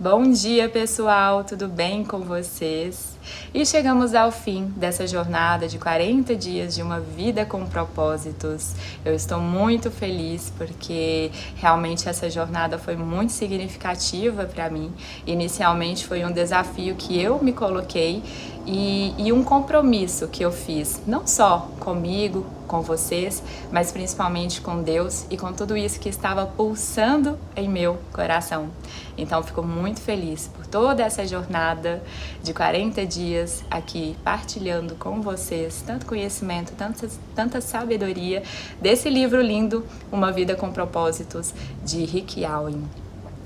Bom dia, pessoal! Tudo bem com vocês? E chegamos ao fim dessa jornada de 40 dias de uma vida com propósitos. Eu estou muito feliz porque realmente essa jornada foi muito significativa para mim. Inicialmente foi um desafio que eu me coloquei e um compromisso que eu fiz, não só comigo, com vocês, mas principalmente com Deus e com tudo isso que estava pulsando em meu coração. Então fico muito feliz por toda essa jornada de 40 dias aqui partilhando com vocês tanto conhecimento, tanta sabedoria desse livro lindo, Uma Vida com Propósitos, de Rick Warren.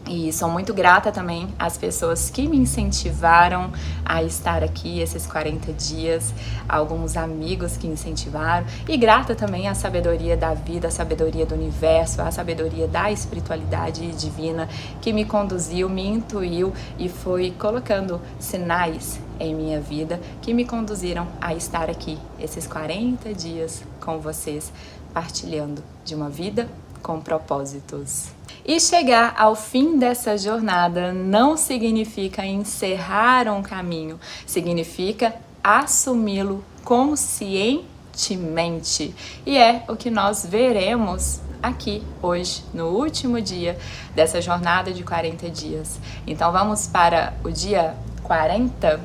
E sou muito grata também às pessoas que me incentivaram a estar aqui esses 40 dias, alguns amigos que incentivaram, e grata também à sabedoria da vida, à sabedoria do universo, à sabedoria da espiritualidade divina que me conduziu, me intuiu e foi colocando sinais em minha vida que me conduziram a estar aqui esses 40 dias com vocês, partilhando de uma vida com propósitos. E chegar ao fim dessa jornada não significa encerrar um caminho, significa assumi-lo conscientemente. E é o que nós veremos aqui hoje, no último dia dessa jornada de 40 dias. Então vamos para o dia 40.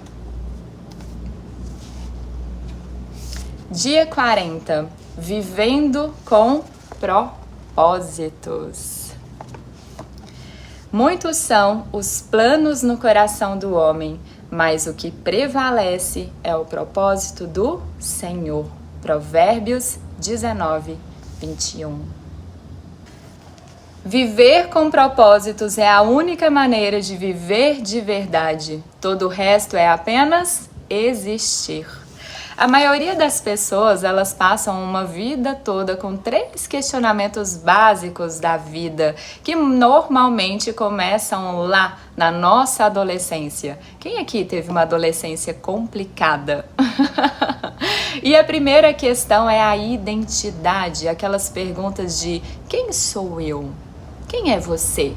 Dia 40, vivendo com propósitos. Muitos são os planos no coração do homem, mas o que prevalece é o propósito do Senhor. Provérbios 19, 21. Viver com propósitos é a única maneira de viver de verdade. Todo o resto é apenas existir. A maioria das pessoas, elas passam uma vida toda com 3 questionamentos básicos da vida, que normalmente começam lá na nossa adolescência. Quem aqui teve uma adolescência complicada? E a primeira questão é a identidade, aquelas perguntas de quem sou eu? Quem é você?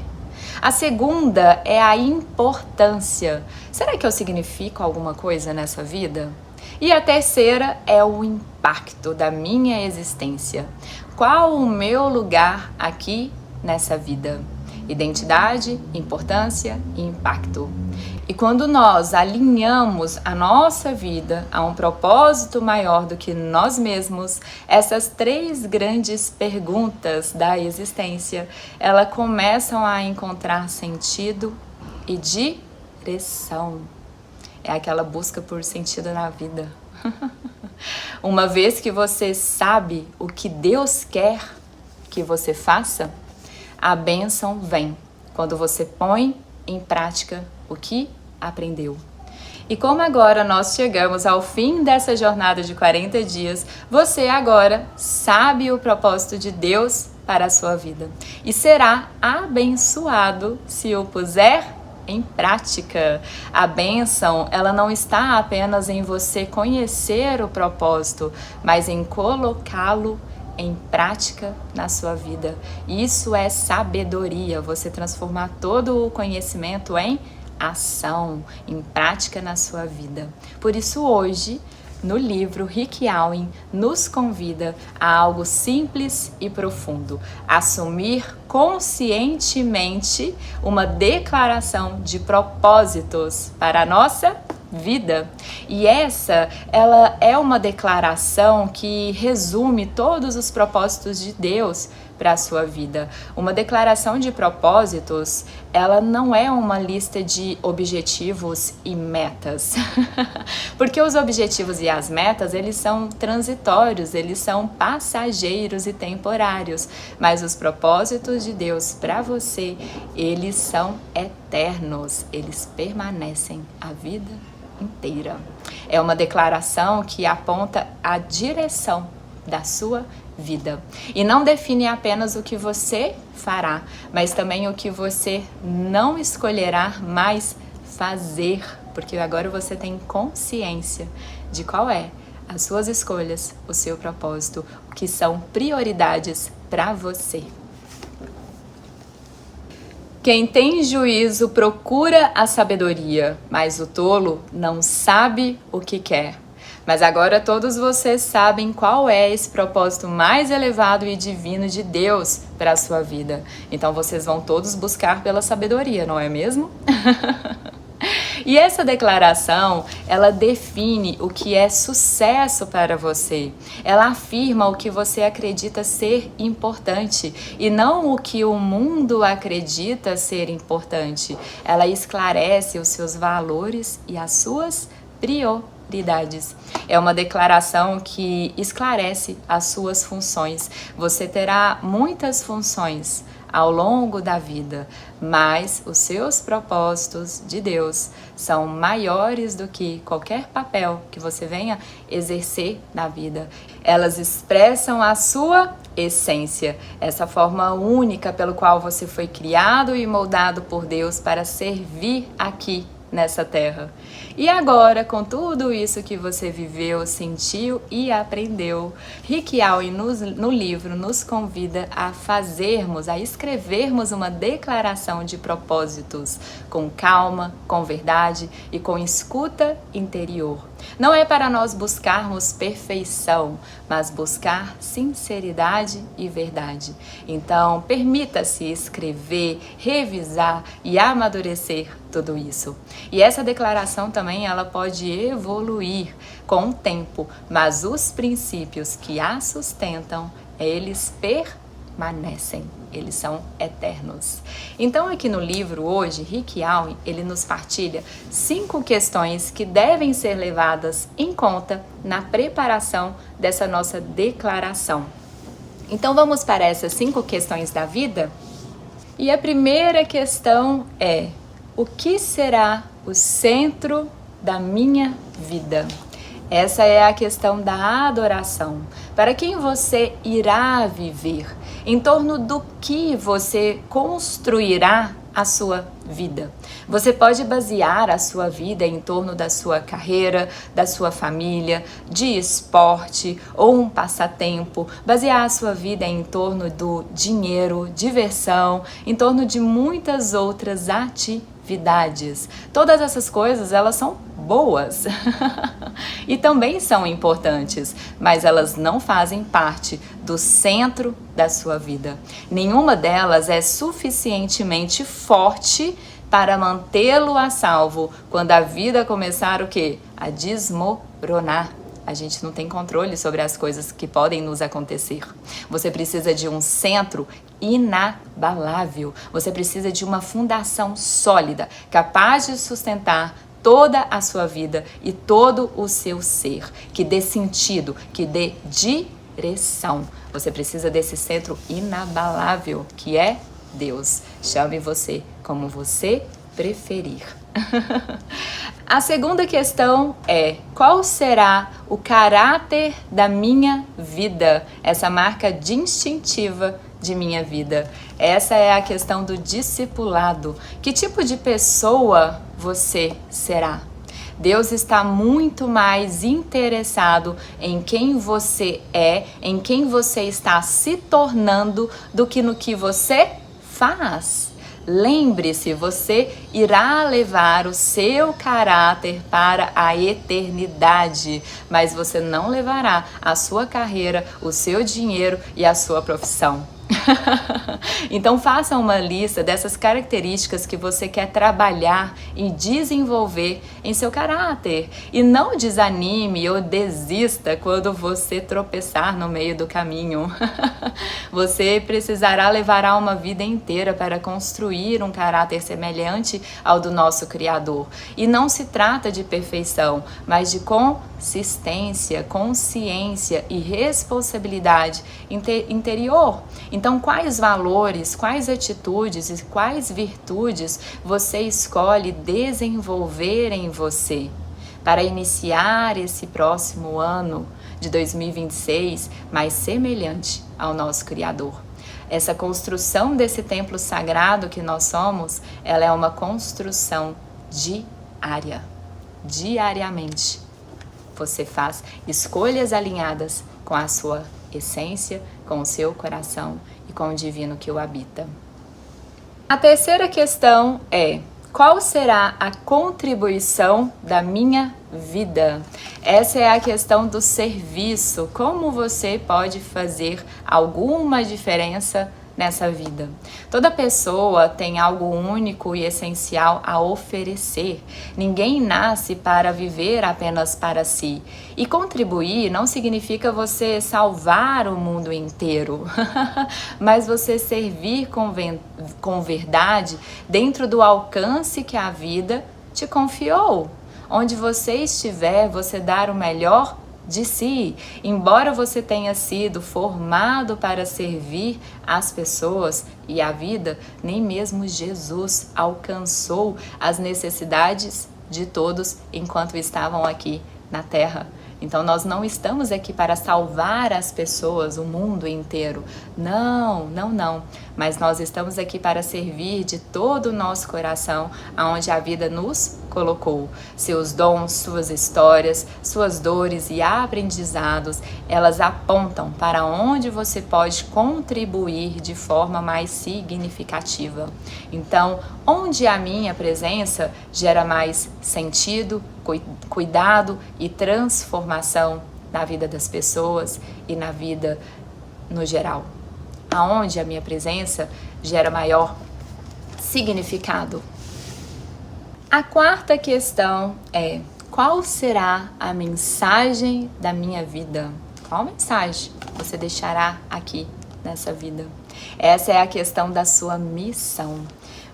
A segunda é a importância. Será que eu significo alguma coisa nessa vida? E a terceira é o impacto da minha existência. Qual o meu lugar aqui nessa vida? Identidade, importância e impacto. E quando nós alinhamos a nossa vida a um propósito maior do que nós mesmos, essas 3 grandes perguntas da existência, elas começam a encontrar sentido e direção. É aquela busca por sentido na vida. Uma vez que você sabe o que Deus quer que você faça, a bênção vem quando você põe em prática o que aprendeu. E como agora nós chegamos ao fim dessa jornada de 40 dias, você agora sabe o propósito de Deus para a sua vida. E será abençoado se o puser em prática. A bênção, ela não está apenas em você conhecer o propósito, mas em colocá-lo em prática na sua vida. Isso é sabedoria, você transformar todo o conhecimento em ação, em prática na sua vida. Por isso hoje, no livro, Rick Warren nos convida a algo simples e profundo: assumir conscientemente uma declaração de propósitos para a nossa vida. E ela é uma declaração que resume todos os propósitos de Deus para a sua vida. Uma declaração de propósitos, ela não é uma lista de objetivos e metas. Porque os objetivos e as metas, eles são transitórios, eles são passageiros e temporários. Mas os propósitos de Deus para você, eles são eternos, eles permanecem a vida inteira. É uma declaração que aponta a direção da sua vida e não define apenas o que você fará, mas também o que você não escolherá mais fazer, porque agora você tem consciência de qual é as suas escolhas, o seu propósito, o que são prioridades para você. Quem tem juízo procura a sabedoria, mas o tolo não sabe o que quer. Mas agora todos vocês sabem qual é esse propósito mais elevado e divino de Deus para a sua vida. Então vocês vão todos buscar pela sabedoria, não é mesmo? E essa declaração, ela define o que é sucesso para você. Ela afirma o que você acredita ser importante e não o que o mundo acredita ser importante. Ela esclarece os seus valores e as suas prioridades. É uma declaração que esclarece as suas funções. Você terá muitas funções ao longo da vida, mas os seus propósitos de Deus são maiores do que qualquer papel que você venha exercer na vida. Elas expressam a sua essência, essa forma única pelo qual você foi criado e moldado por Deus para servir aqui nessa terra. E agora, com tudo isso que você viveu, sentiu e aprendeu, Rick Allen no livro nos convida a escrevermos uma declaração de propósitos com calma, com verdade e com escuta interior. Não é para nós buscarmos perfeição, mas buscar sinceridade e verdade. Então, permita-se escrever, revisar e amadurecer tudo isso. E essa declaração também ela pode evoluir com o tempo, mas os princípios que a sustentam, eles permanecem. Eles são eternos. Então aqui no livro hoje, Rick Allen, ele nos partilha 5 questões que devem ser levadas em conta na preparação dessa nossa declaração. Então vamos para essas 5 questões da vida? E a primeira questão é: o que será o centro da minha vida? Essa é a questão da adoração. Para quem você irá viver? Em torno do que você construirá a sua vida? Você pode basear a sua vida em torno da sua carreira, da sua família, de esporte ou um passatempo. Basear a sua vida em torno do dinheiro, diversão, em torno de muitas outras atividades. Todas essas coisas, elas são boas e também são importantes, mas elas não fazem parte do centro da sua vida. Nenhuma delas é suficientemente forte para mantê-lo a salvo quando a vida começar o quê? A desmoronar. A gente não tem controle sobre as coisas que podem nos acontecer. Você precisa de um centro inabalável. Você precisa de uma fundação sólida, capaz de sustentar toda a sua vida e todo o seu ser, que dê sentido, que dê direção. Você precisa desse centro inabalável, que é Deus. Chame você como você preferir. A segunda questão é: qual será o caráter da minha vida? Essa marca distintiva de minha vida. Essa é a questão do discipulado. Que tipo de pessoa você será? Deus está muito mais interessado em quem você é, em quem você está se tornando, do que no que você faz. Lembre-se, você irá levar o seu caráter para a eternidade, mas você não levará a sua carreira, o seu dinheiro e a sua profissão. Então faça uma lista dessas características que você quer trabalhar e desenvolver em seu caráter. E não desanime ou desista quando você tropeçar no meio do caminho. Você precisará levar uma vida inteira para construir um caráter semelhante ao do nosso Criador. E não se trata de perfeição, mas de consistência, consciência e responsabilidade interior. Então, quais valores, quais atitudes e quais virtudes você escolhe desenvolver em você para iniciar esse próximo ano de 2026 mais semelhante ao nosso Criador? Essa construção desse templo sagrado que nós somos, ela é uma construção diária. Diariamente, você faz escolhas alinhadas com a sua essência, com o seu coração e com o divino que o habita. A terceira questão é: qual será a contribuição da minha vida? Essa é a questão do serviço. Como você pode fazer alguma diferença nessa vida? Toda pessoa tem algo único e essencial a oferecer. Ninguém nasce para viver apenas para si. E contribuir não significa você salvar o mundo inteiro, mas você servir com verdade dentro do alcance que a vida te confiou. Onde você estiver, você dar o melhor de si. Embora você tenha sido formado para servir as pessoas e a vida, nem mesmo Jesus alcançou as necessidades de todos enquanto estavam aqui na Terra. Então nós não estamos aqui para salvar as pessoas, o mundo inteiro. Não, não, não. Mas nós estamos aqui para servir de todo o nosso coração, aonde a vida nos colocou. Seus dons, suas histórias, suas dores e aprendizados, elas apontam para onde você pode contribuir de forma mais significativa. Então, onde a minha presença gera mais sentido, cuidado e transformação na vida das pessoas e na vida no geral. Aonde a minha presença gera maior significado. A quarta questão é: qual será a mensagem da minha vida? Qual mensagem você deixará aqui nessa vida? Essa é a questão da sua missão.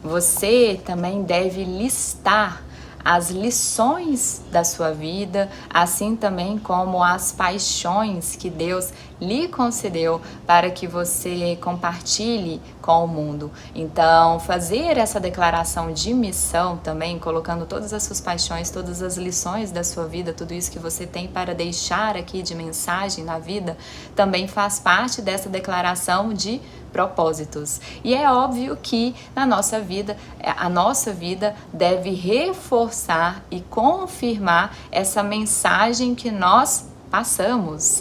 Você também deve listar as lições da sua vida, assim também como as paixões que Deus lhe concedeu para que você compartilhe com o mundo. Então, fazer essa declaração de missão também, colocando todas as suas paixões, todas as lições da sua vida, tudo isso que você tem para deixar aqui de mensagem na vida, também faz parte dessa declaração de propósitos. E é óbvio que na nossa vida, a nossa vida deve reforçar e confirmar essa mensagem que nós passamos.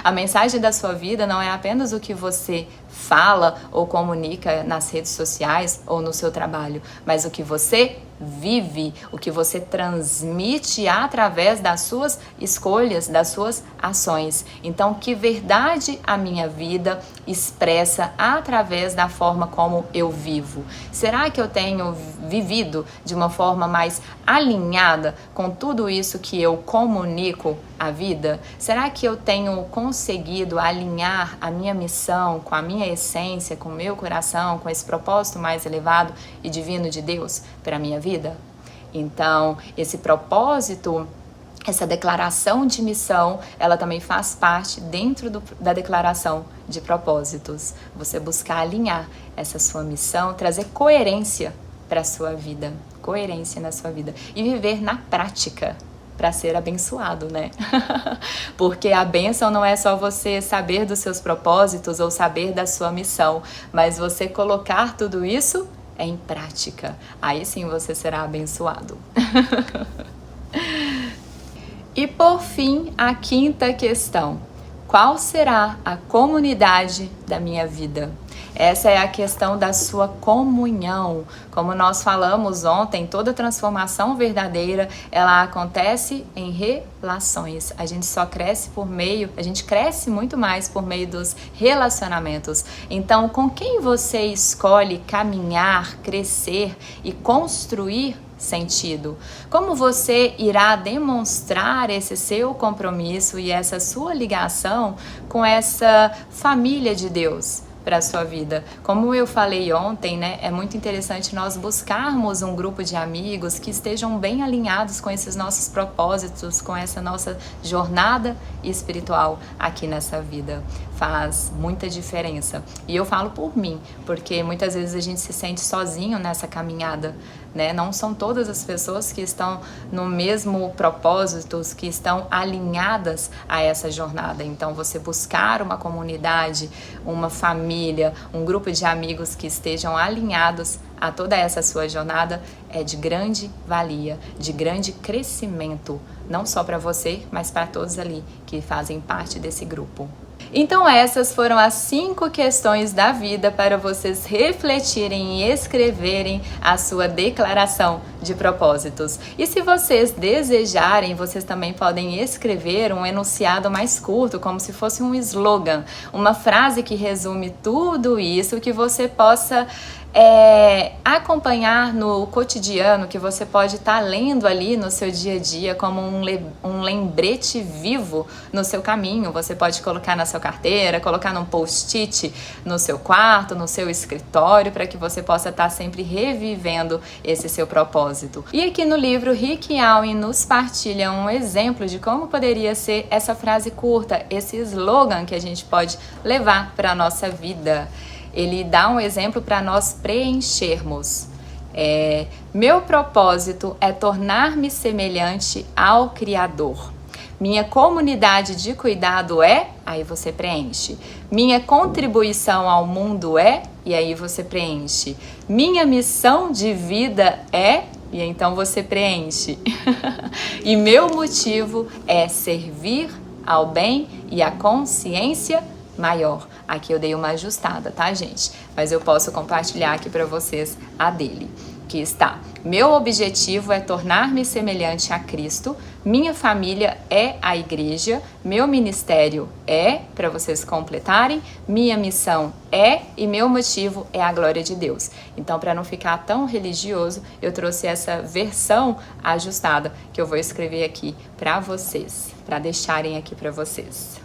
A mensagem da sua vida não é apenas o que você fala ou comunica nas redes sociais ou no seu trabalho, mas o que você vive, o que você transmite através das suas escolhas, das suas ações. Então, que verdade a minha vida expressa através da forma como eu vivo? Será que eu tenho vivido de uma forma mais alinhada com tudo isso que eu comunico à vida? Será que eu tenho conseguido alinhar a minha missão com a minha essência, com o meu coração, com esse propósito mais elevado e divino de Deus para a minha vida? Então, esse propósito, essa declaração de missão, ela também faz parte dentro da declaração de propósitos. Você buscar alinhar essa sua missão, trazer coerência para a sua vida, coerência na sua vida e viver na prática para ser abençoado, né? Porque a bênção não é só você saber dos seus propósitos ou saber da sua missão, mas você colocar tudo isso em prática. Aí sim você será abençoado. E por fim, a quinta questão: qual será a comunidade da minha vida? Essa é a questão da sua comunhão. Como nós falamos ontem, toda transformação verdadeira, ela acontece em relações. A gente só cresce a gente cresce muito mais por meio dos relacionamentos. Então, com quem você escolhe caminhar, crescer e construir sentido? Como você irá demonstrar esse seu compromisso e essa sua ligação com essa família de Deus para a sua vida? Como eu falei ontem, né, é muito interessante nós buscarmos um grupo de amigos que estejam bem alinhados com esses nossos propósitos, com essa nossa jornada espiritual aqui nessa vida. Faz muita diferença. E eu falo por mim, porque muitas vezes a gente se sente sozinho nessa caminhada, né? Não são todas as pessoas que estão no mesmo propósito, que estão alinhadas a essa jornada. Então, você buscar uma comunidade, uma família, um grupo de amigos que estejam alinhados a toda essa sua jornada é de grande valia, de grande crescimento, não só para você, mas para todos ali que fazem parte desse grupo. Então essas foram as 5 questões da vida para vocês refletirem e escreverem a sua declaração de propósitos. E se vocês desejarem, vocês também podem escrever um enunciado mais curto, como se fosse um slogan, uma frase que resume tudo isso, que você possa acompanhar no cotidiano, que você pode estar lendo ali no seu dia a dia como um lembrete vivo no seu caminho. Você pode colocar na sua carteira, colocar num post-it no seu quarto, no seu escritório, para que você possa estar sempre revivendo esse seu propósito. E aqui no livro, Rick Allen nos partilha um exemplo de como poderia ser essa frase curta, esse slogan que a gente pode levar para a nossa vida. Ele dá um exemplo para nós preenchermos. Meu propósito é tornar-me semelhante ao Criador. Minha comunidade de cuidado aí você preenche. Minha contribuição ao mundo e aí você preenche. Minha missão de vida e então você preenche. E meu motivo é servir ao bem e à consciência maior. Aqui eu dei uma ajustada, tá, gente? Mas eu posso compartilhar aqui para vocês a dele, que está: meu objetivo é tornar-me semelhante a Cristo, minha família é a igreja, meu ministério para vocês completarem, minha missão e meu motivo é a glória de Deus. Então, para não ficar tão religioso, eu trouxe essa versão ajustada que eu vou escrever aqui para vocês, para deixarem aqui para vocês.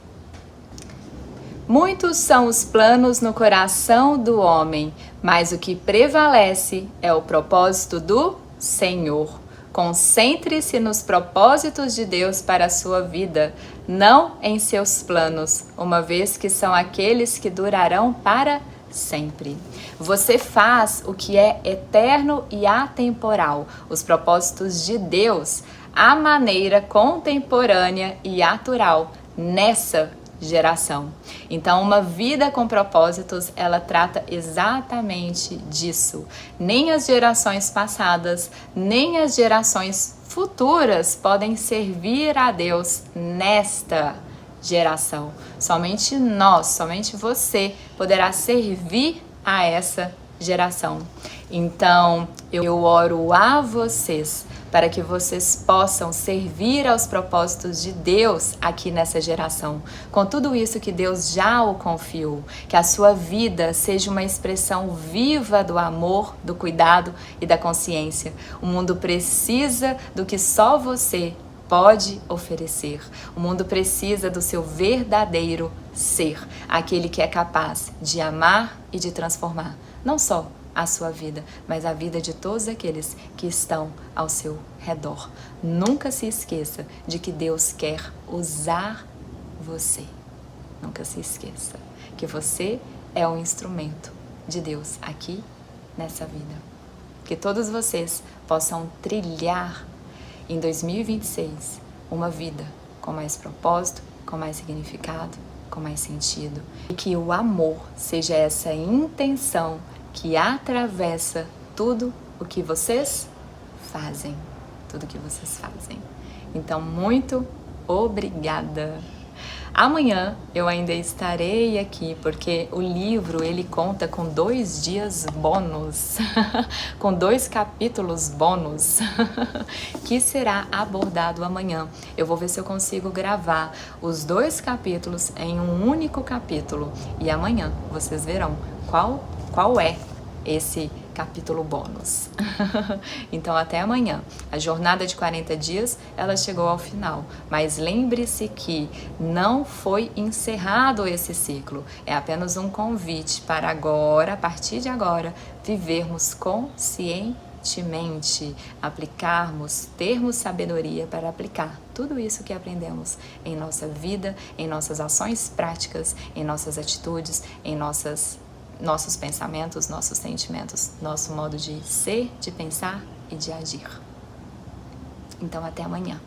Muitos são os planos no coração do homem, mas o que prevalece é o propósito do Senhor. Concentre-se nos propósitos de Deus para a sua vida, não em seus planos, uma vez que são aqueles que durarão para sempre. Você faz o que é eterno e atemporal, os propósitos de Deus, à maneira contemporânea e atual nessa geração. Então, uma vida com propósitos, ela trata exatamente disso. Nem as gerações passadas, nem as gerações futuras podem servir a Deus nesta geração. Somente nós, somente você poderá servir a essa geração. Então, eu oro a vocês para que vocês possam servir aos propósitos de Deus aqui nessa geração, com tudo isso que Deus já o confiou, que a sua vida seja uma expressão viva do amor, do cuidado e da consciência. O mundo precisa do que só você pode oferecer. O mundo precisa do seu verdadeiro ser, aquele que é capaz de amar e de transformar, não só a sua vida, mas a vida de todos aqueles que estão ao seu redor. Nunca se esqueça de que Deus quer usar você. Nunca se esqueça que você é um instrumento de Deus aqui nessa vida. Que todos vocês possam trilhar em 2026 uma vida com mais propósito, com mais significado, com mais sentido. E que o amor seja essa intenção que atravessa tudo o que vocês fazem. Tudo o que vocês fazem. Então, muito obrigada! Amanhã eu ainda estarei aqui, porque o livro ele conta com 2 dias bônus, com 2 capítulos bônus, que será abordado amanhã. Eu vou ver se eu consigo gravar os 2 capítulos em um único capítulo. E amanhã vocês verão qual é esse capítulo bônus. Então até amanhã. A jornada de 40 dias, ela chegou ao final, mas lembre-se que não foi encerrado esse ciclo. É apenas um convite para agora, a partir de agora, vivermos conscientemente, aplicarmos, termos sabedoria para aplicar tudo isso que aprendemos em nossa vida, em nossas ações práticas, em nossas atitudes, em nossos pensamentos, nossos sentimentos, nosso modo de ser, de pensar e de agir. Então, até amanhã.